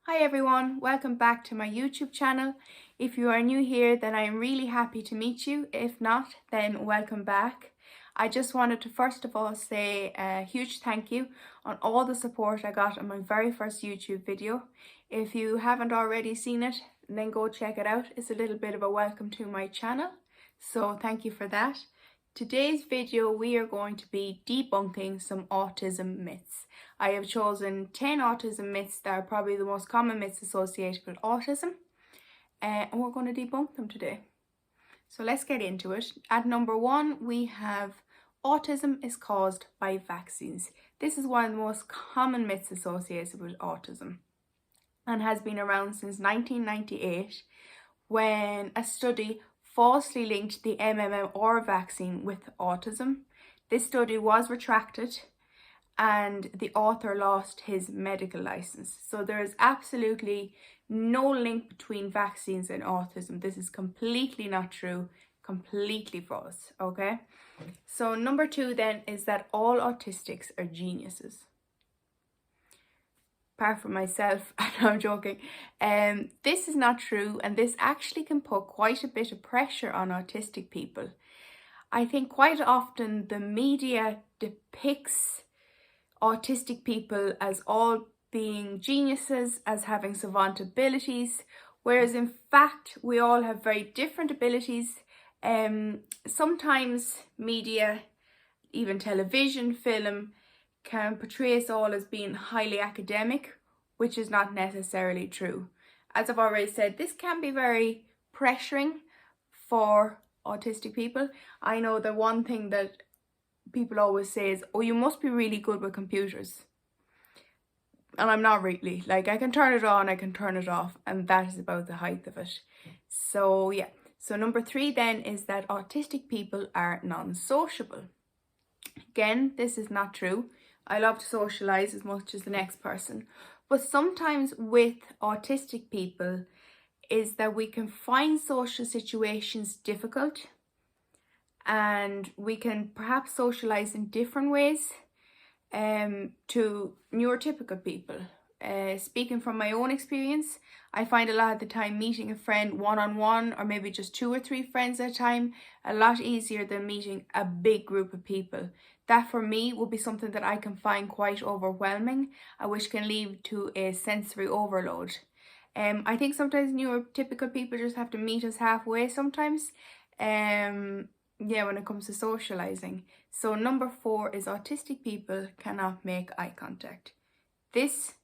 Hi everyone, welcome back to my YouTube channel. If you are new here, then I am really happy to meet you. If not, then welcome back. I just wanted to first of all say a huge thank you on all the support I got on my very first YouTube video. If you haven't already seen it, then go check it out. It's a little bit of a welcome to my channel, so thank you for that. Today's video we are going to be debunking some autism myths. I have chosen 10 autism myths that are probably the most common myths associated with autism, and we're going to debunk them today. So let's get into it. At number 1 we have autism is caused by vaccines. This is one of the most common myths associated with autism and has been around since 1998 when a study falsely linked the MMR vaccine with autism. This study was retracted and the author lost his medical license. So there is absolutely no link between vaccines and autism. This is completely not true, completely false, okay? So number 2 then is that all autistics are geniuses. Apart from myself, no, I'm joking. This is not true, and this actually can put quite a bit of pressure on autistic people. I think quite often the media depicts autistic people as all being geniuses, as having savant abilities, whereas in fact we all have very different abilities. Sometimes media, even television, film, can portray us all as being highly academic, which is not necessarily true. As I've already said, this can be very pressuring for autistic people. I know the one thing that people always say is, oh, you must be really good with computers. And I'm not really. Like, I can turn it on, I can turn it off, and that is about the height of it. So yeah. So number 3 then is that autistic people are non-sociable. Again, this is not true. I love to socialize as much as the next person. But sometimes with autistic people is that we can find social situations difficult and we can perhaps socialize in different ways to neurotypical people. Speaking from my own experience, I find a lot of the time meeting a friend one-on-one, or maybe just 2 or 3 friends at a time, a lot easier than meeting a big group of people. That for me will be something that I can find quite overwhelming, which can lead to a sensory overload. I think sometimes neurotypical people just have to meet us halfway sometimes. Yeah, when it comes to socializing. So number 4 is autistic people cannot make eye contact. This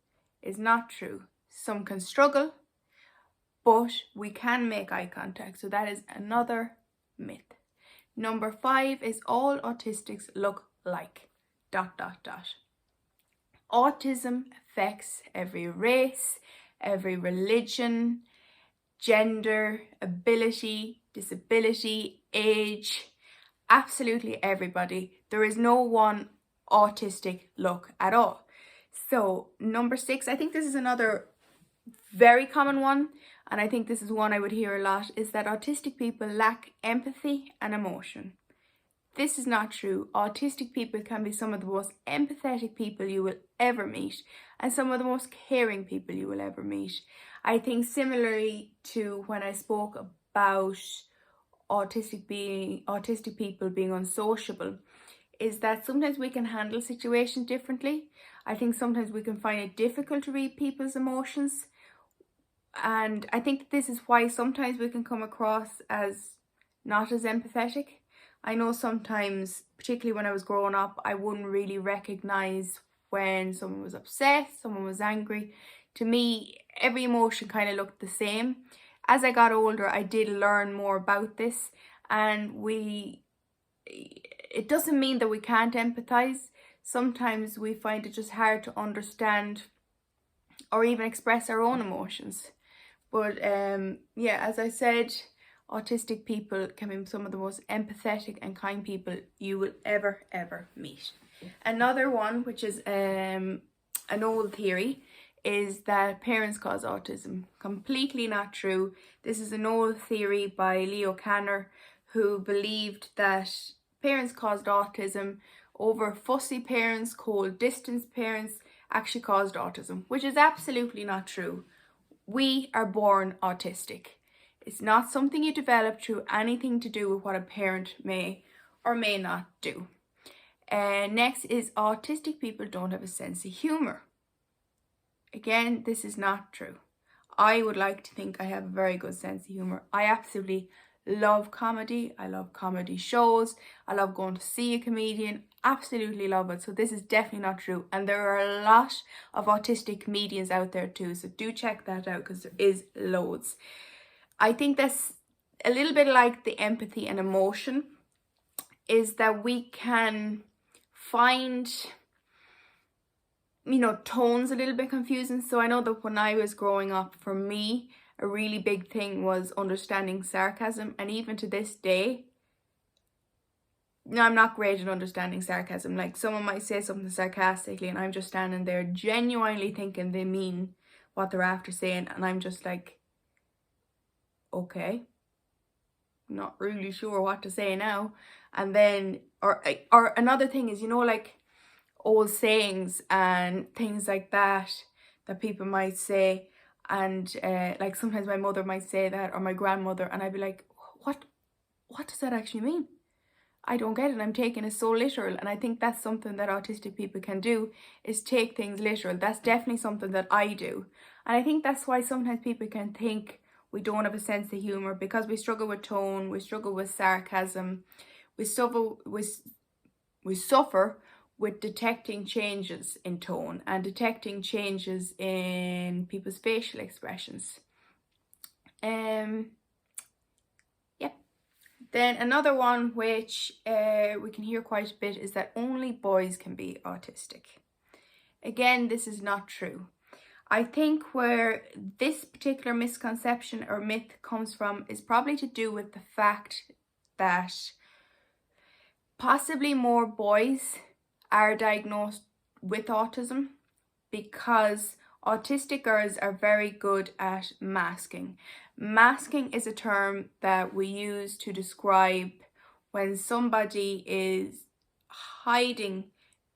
is not true. Some can struggle, but we can make eye contact. So that is another myth. Number 5 is all autistics look like ... Autism affects every race, every religion, gender, ability, disability, age, absolutely everybody. There is no one autistic look at all. So number 6, I think this is another very common one, and I think this is one I would hear a lot, is that autistic people lack empathy and emotion. This is not true. Autistic people can be some of the most empathetic people you will ever meet and some of the most caring people you will ever meet. I think similarly to when I spoke about autistic people being unsociable, is that sometimes we can handle situations differently. I think sometimes we can find it difficult to read people's emotions, and I think this is why sometimes we can come across as not as empathetic. I know sometimes, particularly when I was growing up, I wouldn't really recognize when someone was upset, someone was angry. To me, every emotion kind of looked the same. As I got older, I did learn more about this, and it doesn't mean that we can't empathize. Sometimes we find it just hard to understand or even express our own emotions. But yeah, as I said, autistic people can be some of the most empathetic and kind people you will ever meet. Another one, which is an old theory, is that parents cause autism. Completely not true. This is an old theory by Leo Kanner, who believed that parents caused autism over fussy parents, cold distance parents actually caused autism, which is absolutely not true. we are born autistic. It's not something you develop through anything to do with what a parent may or may not do. Next is autistic people don't have a sense of humour. Again, this is not true. I would like to think I have a very good sense of humour. I absolutely love comedy. I love comedy shows. I love going to see a comedian. Absolutely love it. So this is definitely not true. And there are a lot of autistic comedians out there too. So do check that out because there is loads. I think that's a little bit like the empathy and emotion, is that we can find, you know, tones a little bit confusing. So I know that when I was growing up, for me, a really big thing was understanding sarcasm. And even to this day, I'm not great at understanding sarcasm. Like, someone might say something sarcastically and I'm just standing there genuinely thinking they mean what they're after saying. And I'm just like, okay, not really sure what to say now. And then, or another thing is, you know, like old sayings and things like that people might say, and like sometimes my mother might say that, or my grandmother, and I'd be like, what does that actually mean? I don't get it. I'm taking it so literal. And I think that's something that autistic people can do, is take things literal. That's definitely something that I do. And I think that's why sometimes people can think we don't have a sense of humour, because we struggle with tone, we struggle with sarcasm, we suffer with detecting changes in tone and detecting changes in people's facial expressions. Then another one which we can hear quite a bit is that only boys can be autistic. Again, this is not true. I think where this particular misconception or myth comes from is probably to do with the fact that possibly more boys are diagnosed with autism, because autistic girls are very good at masking. Masking is a term that we use to describe when somebody is hiding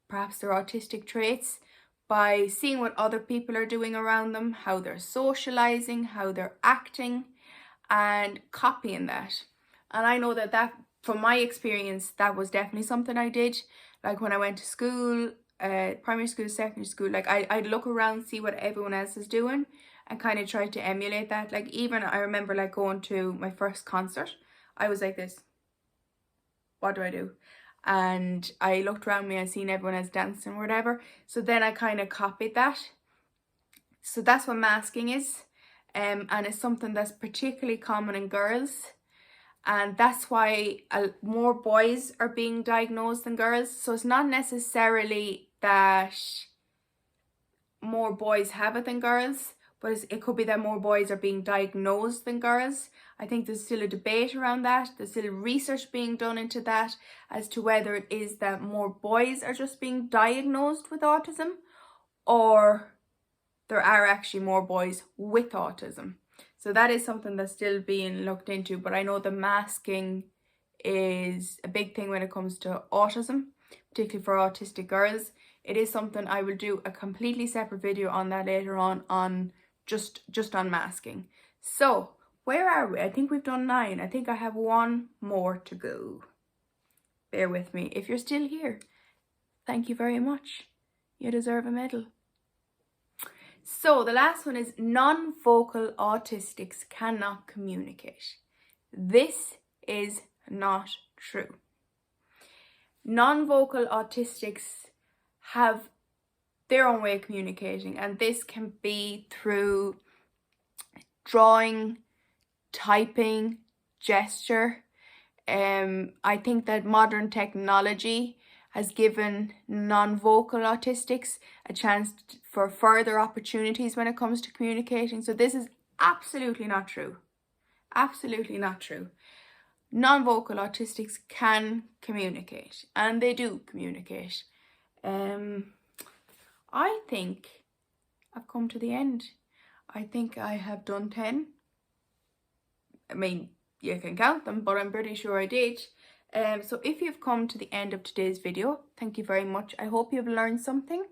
perhaps their autistic traits by seeing what other people are doing around them, how they're socializing, how they're acting, and copying that. And I know that from my experience, that was definitely something I did. Like when I went to school, primary school, secondary school, like I'd look around, see what everyone else is doing, and kind of try to emulate that. Like even I remember like going to my first concert, I was like this, what do I do? And I looked around me, I seen everyone else dancing or whatever. So then I kind of copied that. So that's what masking is. And it's something that's particularly common in girls. And that's why more boys are being diagnosed than girls. So it's not necessarily that more boys have it than girls, but it could be that more boys are being diagnosed than girls. I think there's still a debate around that. There's still research being done into that as to whether it is that more boys are just being diagnosed with autism, or there are actually more boys with autism. So that is something that's still being looked into. But I know the masking is a big thing when it comes to autism, particularly for autistic girls. It is something I will do a completely separate video on that later on just on masking. So where are we? I think we've done 9. I think I have 1 more to go. Bear with me. If you're still here, thank you very much. You deserve a medal. So the last one is non-vocal autistics cannot communicate. This is not true. Non-vocal autistics have their own way of communicating, and this can be through drawing, typing, gesture. I think that modern technology has given non-vocal autistics a chance for further opportunities when it comes to communicating. So this is absolutely not true. Absolutely not true. Non-vocal autistics can communicate, and they do communicate. I think I've come to the end. I think I have done 10. I mean, you can count them, but I'm pretty sure I did. So if you've come to the end of today's video, thank you very much. I hope you've learned something.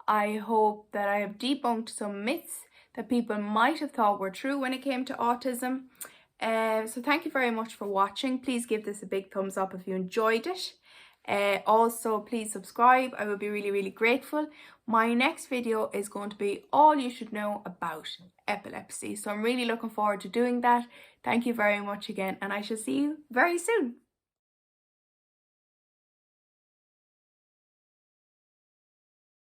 I hope that I have debunked some myths that people might have thought were true when it came to autism. So thank you very much for watching. Please give this a big thumbs up if you enjoyed it. Also, please subscribe. I would be really grateful. My next video is going to be all you should know about epilepsy. So I'm really looking forward to doing that. Thank you very much again, and I shall see you very soon.